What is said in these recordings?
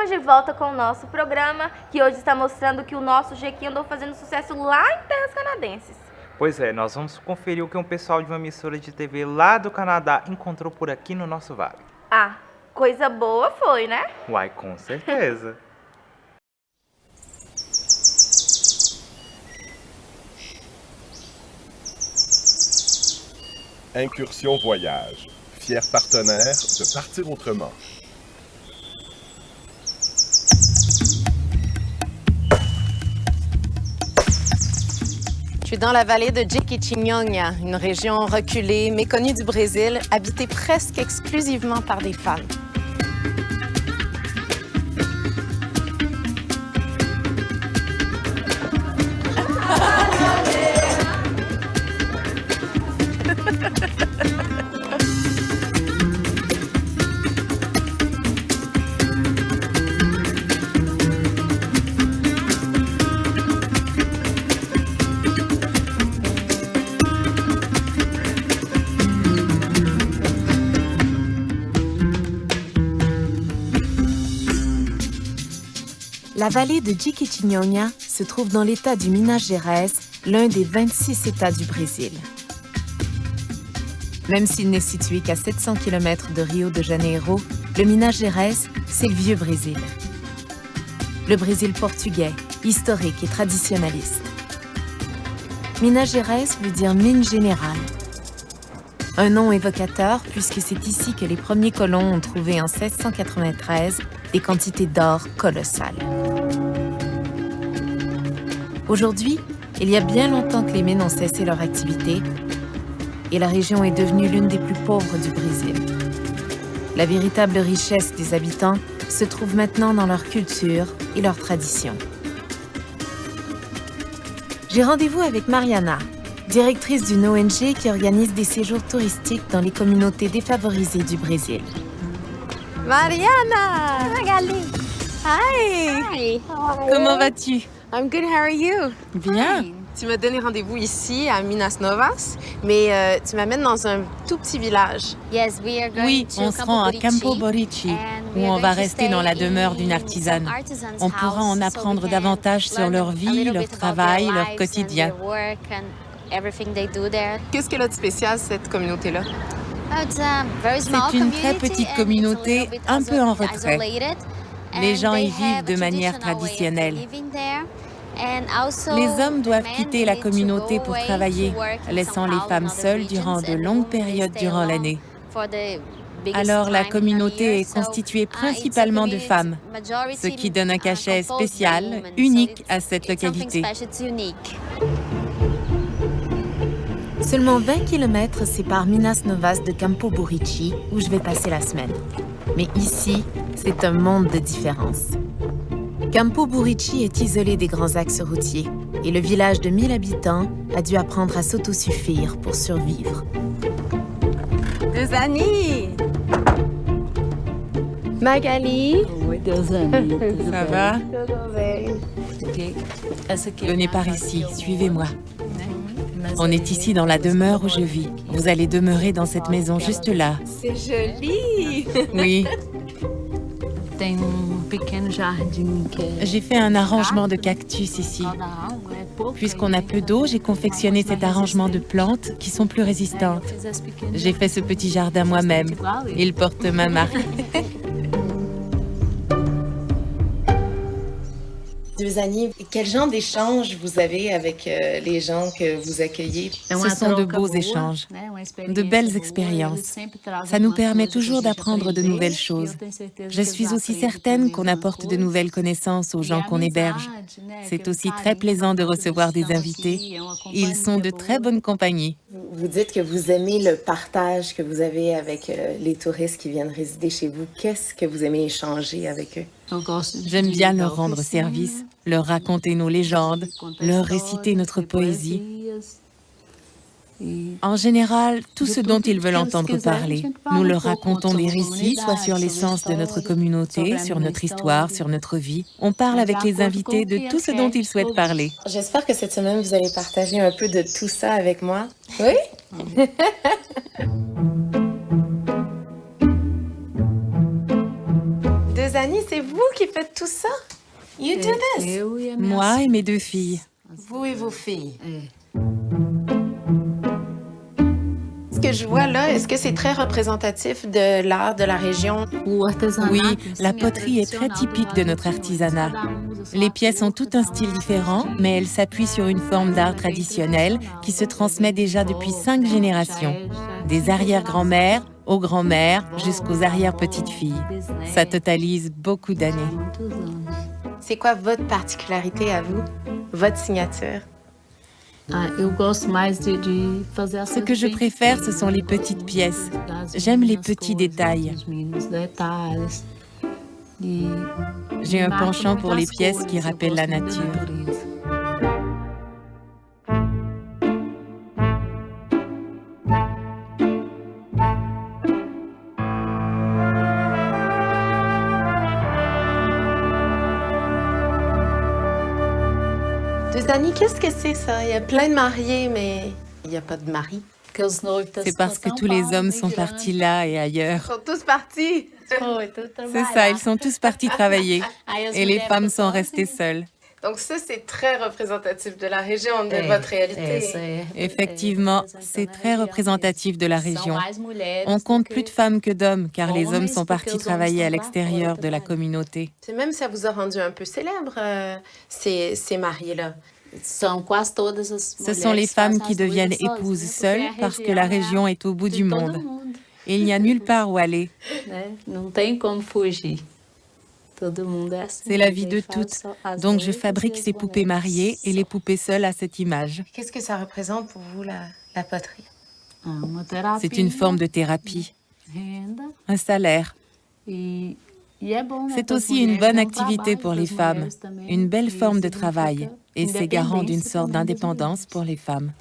Estamos de volta com o nosso programa, que hoje está mostrando que o nosso Jequinho andou fazendo sucesso lá em terras canadenses. Pois é, nós vamos conferir o que um pessoal de uma emissora de TV lá do Canadá encontrou por aqui no nosso vale. Ah, coisa boa foi, né? Uai, com certeza. Incursion Voyage, fier partenaire de Partir Autrement. Je suis dans la vallée de Jequitinhonha, une région reculée, méconnue du Brésil, habitée presque exclusivement par des femmes. La vallée de Jequitinhonha se trouve dans l'État du Minas Gerais, l'un des 26 États du Brésil. Même s'il n'est situé qu'à 700 km de Rio de Janeiro, le Minas Gerais, c'est le vieux Brésil. Le Brésil portugais, historique et traditionnaliste. Minas Gerais veut dire mine générale. Un nom évocateur puisque c'est ici que les premiers colons ont trouvé en 1693 des quantités d'or colossales. Aujourd'hui, il y a bien longtemps que les mines ont cessé leur activité et la région est devenue l'une des plus pauvres du Brésil. La véritable richesse des habitants se trouve maintenant dans leur culture et leurs traditions. J'ai rendez-vous avec Mariana, directrice d'une ONG qui organise des séjours touristiques dans les communautés défavorisées du Brésil. Mariana! Magali. Hi! Hi. Comment vas-tu? I'm good, how are you? Bien. Tu m'as donné rendez-vous ici, à Minas Novas, mais tu m'amènes dans un tout petit village. Yes, we are going Oui, to on se rend à Campo Borichi, Borichi, and où we are on va going to rester dans la stay demeure d'une in artisane. some artisan's On pourra en house, apprendre so we can davantage sur learn leur a vie, little leur bit about travail, their leur lives quotidien. and their work and everything they do there. Qu'est-ce qu'elle a de spécial, cette communauté-là? It's a very small C'est une très community petite and communauté, it's a little bit un peu en retrait. isolated, Les and gens they y vivent have de a manière traditional way of traditionnelle. living there. And also, Les hommes doivent men, quitter they la need to communauté go pour away travailler, to work in laissant São les Paulo femmes and other seules regions, durant de and the longues women, they périodes stay durant alone l'année. for the biggest Alors la time in a communauté year. est So, constituée it's a principalement de community femmes, majority, ce qui donne un cachet composed by spécial, women. So unique à cette it's something localité. special, it's unique. Seulement 20 km séparent Minas Novas de Campo Borichi, où je vais passer la semaine. Mais ici, c'est un monde de différence. Campo Borichi est isolé des grands axes routiers et le village de 1000 habitants a dû apprendre à s'autosuffire pour survivre. Dezani! Magali! Oi, Deusane. Tudo Ça bem? va? Tudo bem. Ok. Essa aqui é Venez minha par casa ici, que eu suivez-moi. moro, né? Mas On aí est ici dans la demeure où je vis. Vous allez demeurer dans cette maison juste là. C'est joli! Oui, tem pequeno jardim que é j'ai fait un arrangement de cactus ici. só da água, é pouco. Puisqu'on a peu d'eau, j'ai confectionné cet arrangement de plantes qui sont plus résistantes. J'ai fait ce petit jardin moi-même. Il porte ma marque. Dezani, quel genre d'échange vous avez avec les gens que vous accueillez? Ce sont de beaux échanges, de belles expériences. Ça nous permet toujours d'apprendre de nouvelles choses. Je suis aussi certaine qu'on apporte de nouvelles connaissances aux gens qu'on héberge. C'est aussi très plaisant de recevoir des invités. Ils sont de très bonne compagnie. Vous dites que vous aimez le partage que vous avez avec les touristes qui viennent résider chez vous. Qu'est-ce que vous aimez échanger avec eux? J'aime bien leur rendre service, leur raconter nos légendes, leur réciter notre poésie. En général, tout ce dont ils veulent entendre parler. Nous leur racontons des récits, soit sur l'essence de notre communauté, sur notre histoire, sur notre vie. On parle avec les invités de tout ce dont ils souhaitent parler. J'espère que cette semaine, vous allez partager un peu de tout ça avec moi. Oui? Dani, c'est vous qui faites tout ça? You do this? Eu e a minha Moi et mes 2 filles. Vous et vos filles. É. Ce que je vois là, est-ce que c'est très représentatif de l'art de la région? O artesanato, Oui, assim, la é poterie est très tradicional typique do de lado notre sul. artisanat. Cada usa sua Les pièces ont tout un style différent, mais elles s'appuient sur une forme d'art traditionnelle qui se transmet déjà depuis 5 générations. Des arrière-grand-mères aux grands-mères jusqu'aux arrière-petites-filles. Ça totalise beaucoup d'années. Muitos anos. C'est quoi votre particularité à vous? Votre signature? Ah, eu gosto mais de fazer as Ce que je préfère, ce sont les petites pièces. J'aime les petits détails. J'ai un penchant pour les pièces qui rappellent la nature. Dani, qu'est-ce que c'est ça? Il y a plein de mariés, mais il n'y a pas de mari. C'est parce que tous les hommes sont partis là et ailleurs. Ils sont tous partis. C'est ça, ils sont tous partis travailler. Et les femmes sont restées seules. Donc ça, c'est très représentatif de la région, de votre réalité. Effectivement, c'est très représentatif de la région. On compte plus de femmes que d'hommes, car les hommes sont partis travailler à l'extérieur de la communauté. C'est même ça vous a rendu un peu célèbre, ces mariés-là. Ce sont les femmes qui deviennent épouses seules parce que la région est au bout du monde. Et il n'y a nulle part où aller. Não tem como fugir. Todo mundo é assim. C'est la vie de toutes. Donc je fabrique ces poupées mariées et les poupées seules à cette image. Qu'est-ce que ça représente pour vous, la poterie? Uma terapia, C'est une forme de thérapie, renda, un salaire. e é bom, né, C'est pras aussi une mulheres, bonne é activité trabalho pour les pras femmes, mulheres também, une belle e forme de significa travail. Et c'est garant d'une sorte independência também das d'indépendance pour les femmes.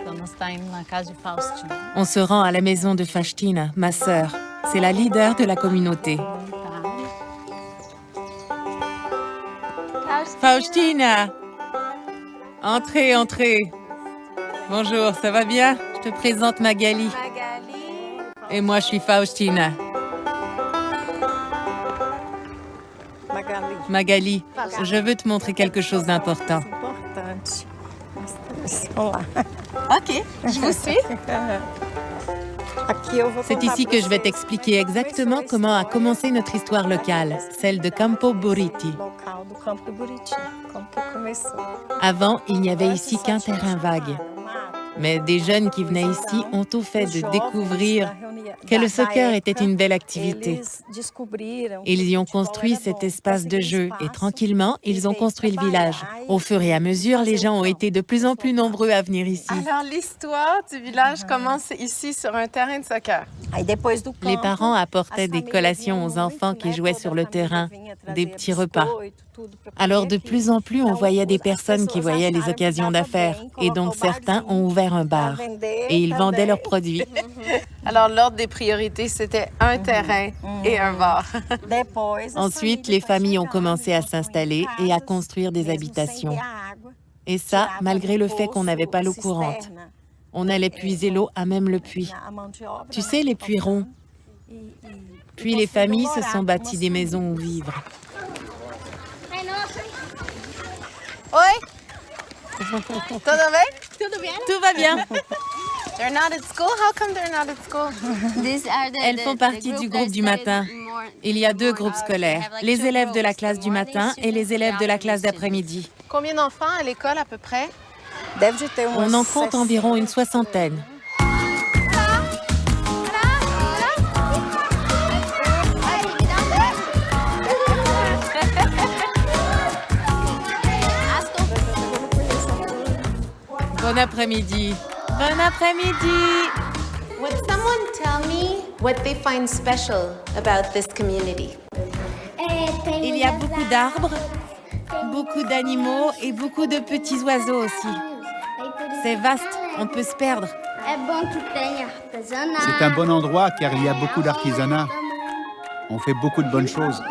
Então, nós está indo na casa de Faustina. On se rend à la maison de Faustina, ma sœur. C'est la leader de la communauté. Faustina! Entrez, entrez. Bonjour, ça va bien? Je te présente Magali. Et moi, je suis Faustina. Magali, je veux te montrer quelque chose d'important. OK, je vous suis. C'est ici que je vais t'expliquer exactement comment a commencé notre histoire locale, celle de Campo Buriti. Avant, il n'y avait ici qu'un terrain vague. Mais des jeunes qui venaient ici ont tout fait de découvrir que le soccer était une belle activité. Ils y ont construit cet espace de jeu et tranquillement, ils ont construit le village. Au fur et à mesure, les gens ont été de plus en plus nombreux à venir ici. Alors, l'histoire du village commence ici sur un terrain de soccer. Les parents apportaient des collations aux enfants qui jouaient sur le terrain, des petits repas. Alors, de plus en plus, on voyait des personnes qui voyaient les occasions d'affaires. Et donc, certains ont ouvert un bar. Et ils vendaient leurs produits. Alors, l'ordre des priorités, c'était un terrain et un bar. Ensuite, les familles ont commencé à s'installer et à construire des habitations. Et ça, malgré le fait qu'on n'avait pas l'eau courante. On allait puiser l'eau à même le puits. Tu sais, les puits ronds. Puis les familles se sont bâties des maisons où vivre. Oi? Tudo bem? Tout va bien. They're not at school? How come they're not at school? Elles font partie du groupe du matin. Il y a 2 groupes scolaires, les élèves de la classe du matin et les élèves de la classe d'après-midi. Combien d'enfants à l'école à peu près? On en compte environ une 60aine. Bon après-midi. Bon après-midi. Would someone tell me what they find special about this community? Il y a beaucoup d'arbres, beaucoup d'animaux et beaucoup de petits oiseaux aussi. C'est vaste, on peut se perdre. C'est un bon endroit car il y a beaucoup d'artisanat. On fait beaucoup de bonnes choses.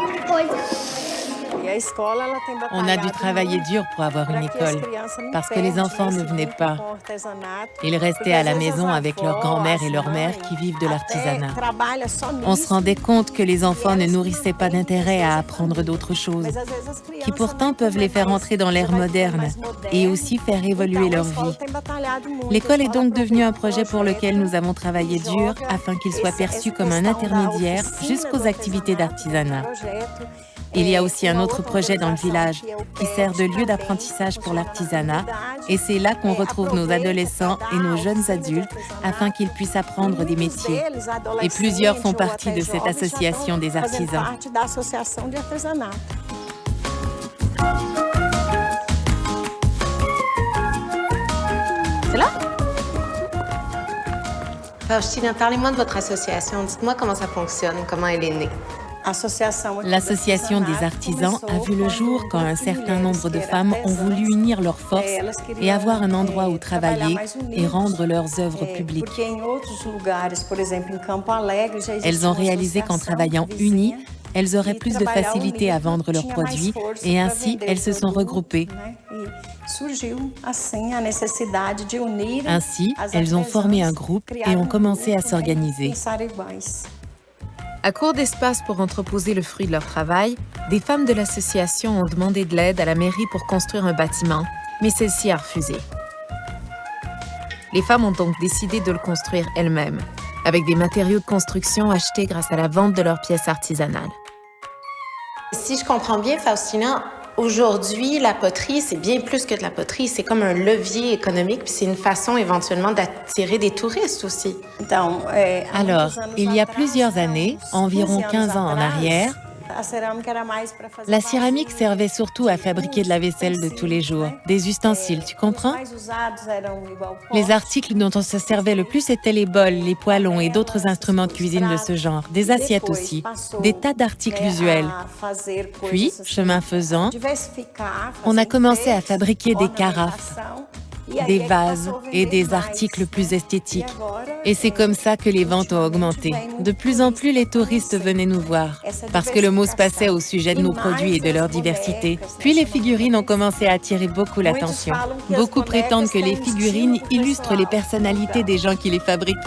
On a dû travailler dur pour avoir une école, parce que les enfants ne venaient pas. Ils restaient à la maison avec leur grand-mère et leur mère qui vivent de l'artisanat. On se rendait compte que les enfants ne nourrissaient pas d'intérêt à apprendre d'autres choses, qui pourtant peuvent les faire entrer dans l'ère moderne et aussi faire évoluer leur vie. L'école est donc devenue un projet pour lequel nous avons travaillé dur afin qu'il soit perçu comme un intermédiaire jusqu'aux activités d'artisanat. Il y a aussi un autre projet dans le village qui sert de lieu d'apprentissage pour l'artisanat et c'est là qu'on retrouve nos adolescents et nos jeunes adultes afin qu'ils puissent apprendre des métiers. Et plusieurs font partie de cette association des artisans. C'est là? Faustina, parlez-moi de votre association. Dites-moi comment ça fonctionne, comment elle est née. L'association des artisans a vu le jour quand un certain nombre de femmes ont voulu unir leurs forces et avoir un endroit où travailler et rendre leurs œuvres publiques. Elles ont réalisé qu'en travaillant unies, elles auraient plus de facilité à vendre leurs produits et ainsi elles se sont regroupées. Ainsi, elles ont formé un groupe et ont commencé à s'organiser. À court d'espace pour entreposer le fruit de leur travail, des femmes de l'association ont demandé de l'aide à la mairie pour construire un bâtiment, mais celle-ci a refusé. Les femmes ont donc décidé de le construire elles-mêmes, avec des matériaux de construction achetés grâce à la vente de leurs pièces artisanales. Si je comprends bien, Faustina, aujourd'hui, la poterie, c'est bien plus que de la poterie. C'est comme un levier économique, puis c'est une façon éventuellement d'attirer des touristes aussi. Alors, il y a plusieurs années, environ 15 ans en arrière, la céramique servait surtout à fabriquer de la vaisselle de tous les jours, des ustensiles, tu comprends? Les articles dont on se servait le plus étaient les bols, les poêlons et d'autres instruments de cuisine de ce genre, des assiettes aussi, des tas d'articles usuels. Puis, chemin faisant, on a commencé à fabriquer des carafes, des vases et des articles plus esthétiques. Et c'est comme ça que les ventes ont augmenté. De plus en plus, les touristes venaient nous voir, parce que le mot se passait au sujet de nos produits et de leur diversité. Puis les figurines ont commencé à attirer beaucoup l'attention. Beaucoup prétendent que les figurines illustrent les personnalités des gens qui les fabriquent.